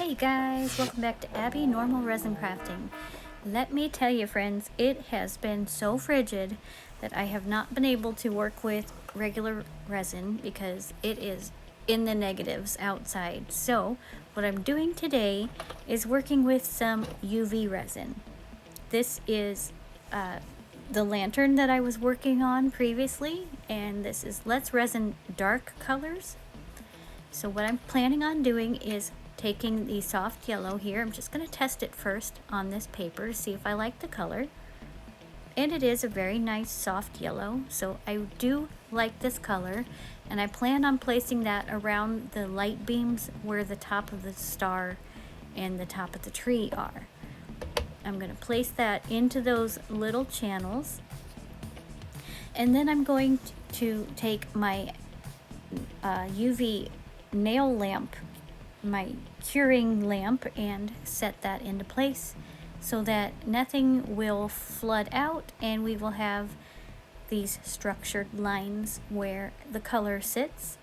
Hey guys, welcome back to Abby Normal Resin Crafting. Let me tell you friends, it has been so frigid that I have not been able to work with regular resin because it is in the negatives outside. So what I'm doing today is working with some UV resin. This is the lantern that I was working on previously, and this is Let's Resin Dark Colors. So what I'm planning on doing is taking the soft yellow here. I'm just going to test it first on this paper to see if I like the color. And it is a very nice soft yellow, so I do like this color, and I plan on placing that around the light beams where the top of the star and the top of the tree are. I'm going to place that into those little channels, and then I'm going to take my UV nail lamp, my curing lamp, and set that into place so that nothing will flood out and we will have these structured lines where the color sits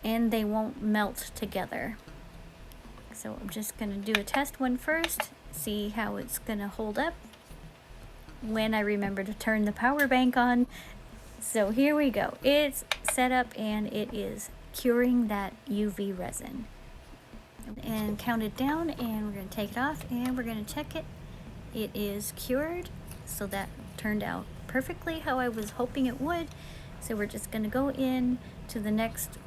and they won't melt together. So I'm just going to do a test one first, see how it's going to hold up when I remember to turn the power bank on. So here we go. It's set up and it is curing that UV resin. And count it down, and we're going to take it off and we're going to check it. It is cured, so that turned out perfectly how I was hoping it would. So we're just going to go in to the next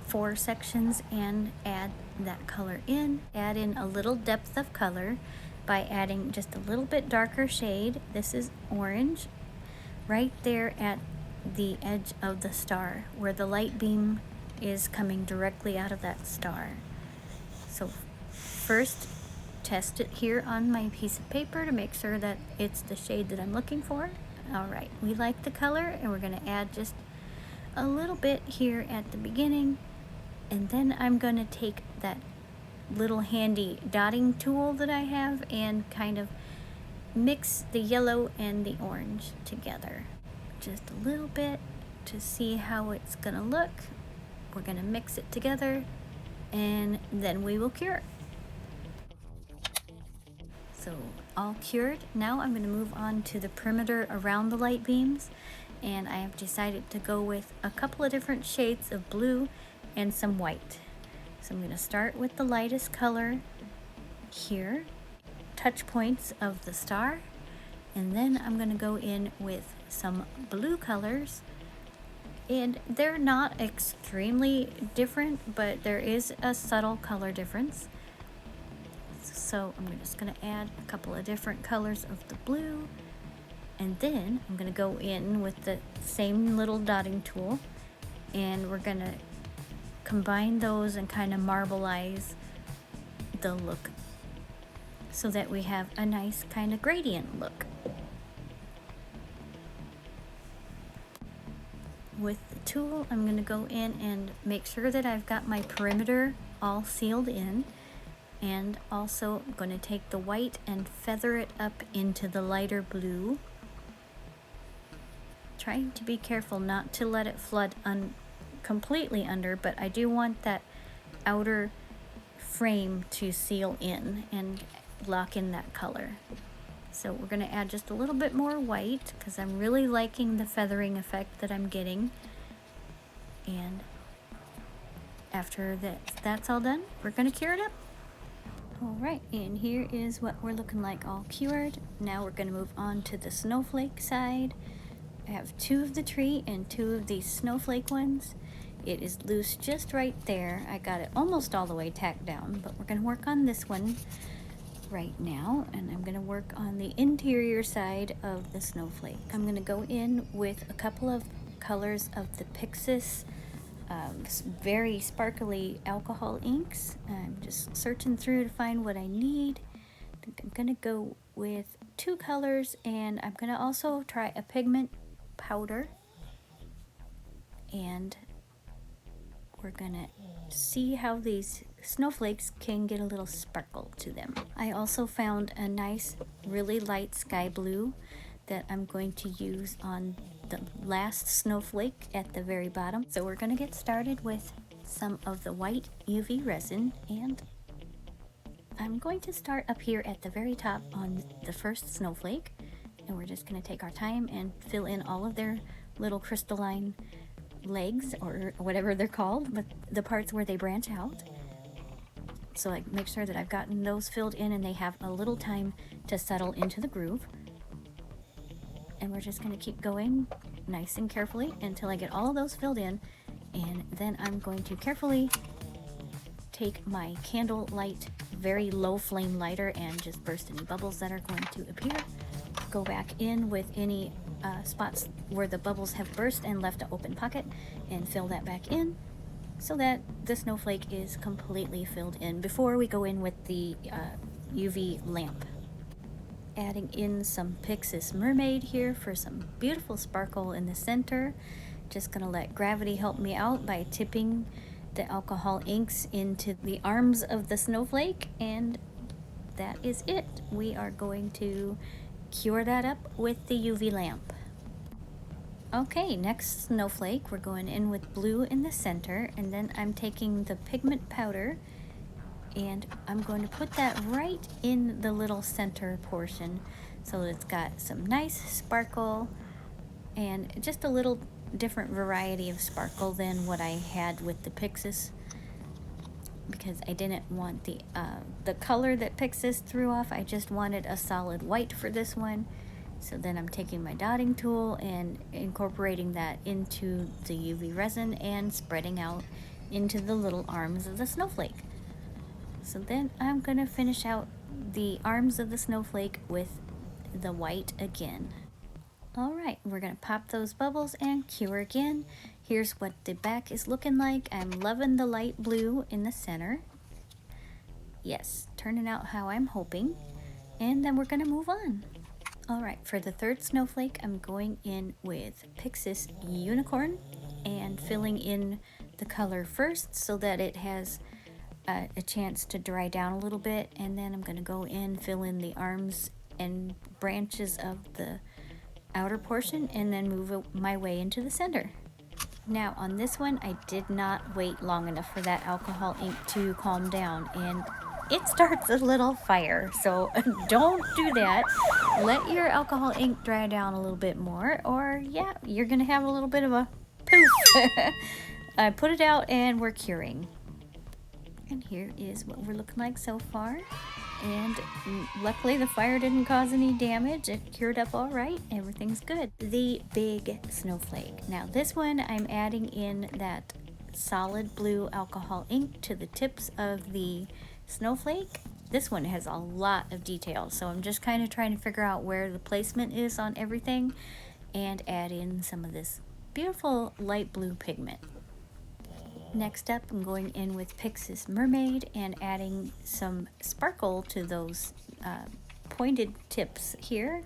4 sections and add that color in. Add in a little depth of color by adding just a little bit darker shade. This is orange, right there at the edge of the star where the light beam is coming directly out of that star. So first test it here on my piece of paper to make sure that it's the shade that I'm looking for. All right, we like the color, and we're going to add just a little bit here at the beginning, and then I'm going to take that little handy dotting tool that I have and kind of mix the yellow and the orange together just a little bit to see how it's going to look. We're going to mix it together and then we will cure. So all cured. Now I'm going to move on to the perimeter around the light beams, and I have decided to go with a couple of different shades of blue and some white. So I'm going to start with the lightest color here, touch points of the star, and then I'm going to go in with some blue colors. And they're not extremely different, but there is a subtle color difference. So I'm just going to add a couple of different colors of the blue, and then I'm going to go in with the same little dotting tool, and we're going to combine those and kind of marbleize the look so that we have a nice kind of gradient look. With the tool, I'm going to go in and make sure that I've got my perimeter all sealed in, and also I'm going to take the white and feather it up into the lighter blue. Trying to be careful not to let it flood completely under, but I do want that outer frame to seal in and lock in that color. So we're going to add just a little bit more white because I'm really liking the feathering effect that I'm getting. And after that's all done, we're going to cure it up. Alright, and here is what we're looking like all cured. Now we're going to move on to the snowflake side. I have 2 of the tree and 2 of these snowflake ones. It is loose just right there. I got it almost all the way tacked down, but we're going to work on this one right now, and I'm going to work on the interior side of the snowflake. I'm going to go in with a couple of colors of the Pixis very sparkly alcohol inks. I'm just searching through to find what I need. I think I'm going to go with 2 colors, and I'm going to also try a pigment powder, and we're going to see how these snowflakes can get a little sparkle to them. I also found a nice, really light sky blue that I'm going to use on the last snowflake at the very bottom. So we're going to get started with some of the white UV resin, and I'm I'm going to start up here at the very top on the first snowflake, and we're just going to take our time and fill in all of their little crystalline legs, or whatever they're called, but the parts where they branch out. So I make sure that I've gotten those filled in and they have a little time to settle into the groove. And we're just going to keep going nice and carefully until I get all of those filled in, and then I'm going to carefully take my candle light, very low flame lighter, and just burst any bubbles that are going to appear. Go back in with any spots where the bubbles have burst and left an open pocket, and fill that back in so that the snowflake is completely filled in before we go in with the UV lamp. Adding in some Pixis Mermaid here for some beautiful sparkle in the center. Just gonna let gravity help me out by tipping the alcohol inks into the arms of the snowflake, and that is it. We are going to cure that up with the UV lamp. Okay, next snowflake, we're going in with blue in the center, and then I'm taking the pigment powder and I'm going to put that right in the little center portion so that it's got some nice sparkle and just a little different variety of sparkle than what I had with the Pixis, because I didn't want the color that Pixis threw off. I just wanted a solid white for this one. So then I'm taking my dotting tool and incorporating that into the UV resin and spreading out into the little arms of the snowflake. So then I'm gonna finish out the arms of the snowflake with the white again. All right, we're gonna pop those bubbles and cure again. Here's what the back is looking like. I'm loving the light blue in the center. Yes, turning out how I'm hoping. And then we're gonna move on. All right, for the third snowflake, I'm going in with Pixis Unicorn and filling in the color first so that it has a chance to dry down a little bit. And then I'm gonna go in, fill in the arms and branches of the outer portion, and then move my way into the center. Now on this one, I did not wait long enough for that alcohol ink to calm down, and it starts a little fire, so don't do that. Let your alcohol ink dry down a little bit more, or yeah, you're gonna have a little bit of a poof. I put it out and we're curing. And here is what we're looking like so far. And luckily the fire didn't cause any damage. It cured up all right. Everything's good. The big snowflake. Now this one, I'm adding in that solid blue alcohol ink to the tips of the snowflake. This one has a lot of detail, so I'm just kind of trying to figure out where the placement is on everything and add in some of this beautiful light blue pigment. Next up, I'm going in with Pixis Mermaid and adding some sparkle to those pointed tips here.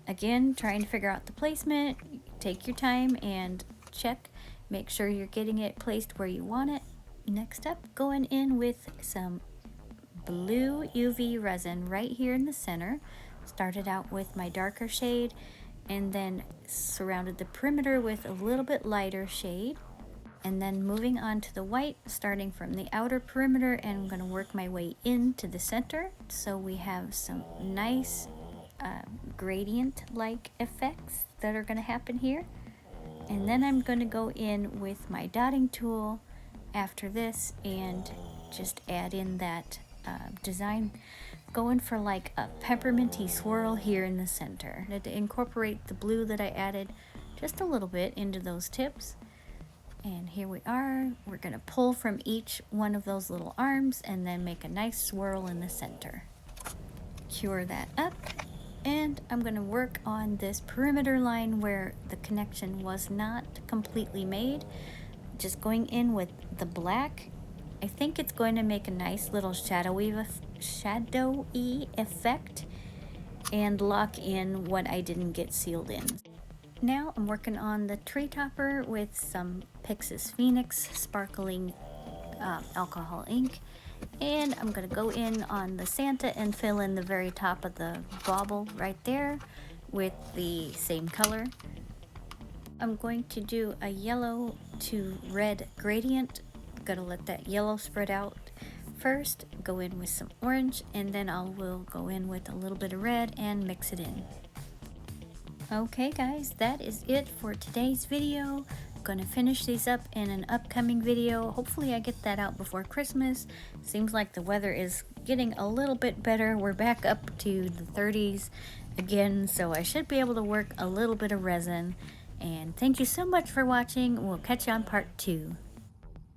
Again, trying to figure out the placement. Take your time and check. Make sure you're getting it placed where you want it. Next up, going in with some blue UV resin right here in the center. Started out with my darker shade and then surrounded the perimeter with a little bit lighter shade. And then moving on to the white, starting from the outer perimeter, and I'm going to work my way into the center. So we have some nice gradient-like effects that are going to happen here. And then I'm going to go in with my dotting tool after this and just add in that design, going for like a pepperminty swirl here in the center. To incorporate the blue that I added just a little bit into those tips. And here we are. We're going to pull from each one of those little arms and then make a nice swirl in the center. Cure that up. And I'm going to work on this perimeter line where the connection was not completely made. Just going in with the black. I think it's going to make a nice little shadowy effect and lock in what I didn't get sealed in. Now I'm working on the tree topper with some Pixis Phoenix sparkling alcohol ink, and I'm going to go in on the Santa and fill in the very top of the bauble right there with the same color. I'm going to do a yellow to red gradient. Going to let that yellow spread out first go in with some orange, and then I will go in with a little bit of red and mix it in. Okay guys, that is it for today's video. I'm gonna finish these up in an upcoming video. Hopefully I get that out before Christmas. Seems like the weather is getting a little bit better. We're back up to the 30s again, so I should be able to work a little bit of resin. And thank you so much for watching. We'll catch you on part 2.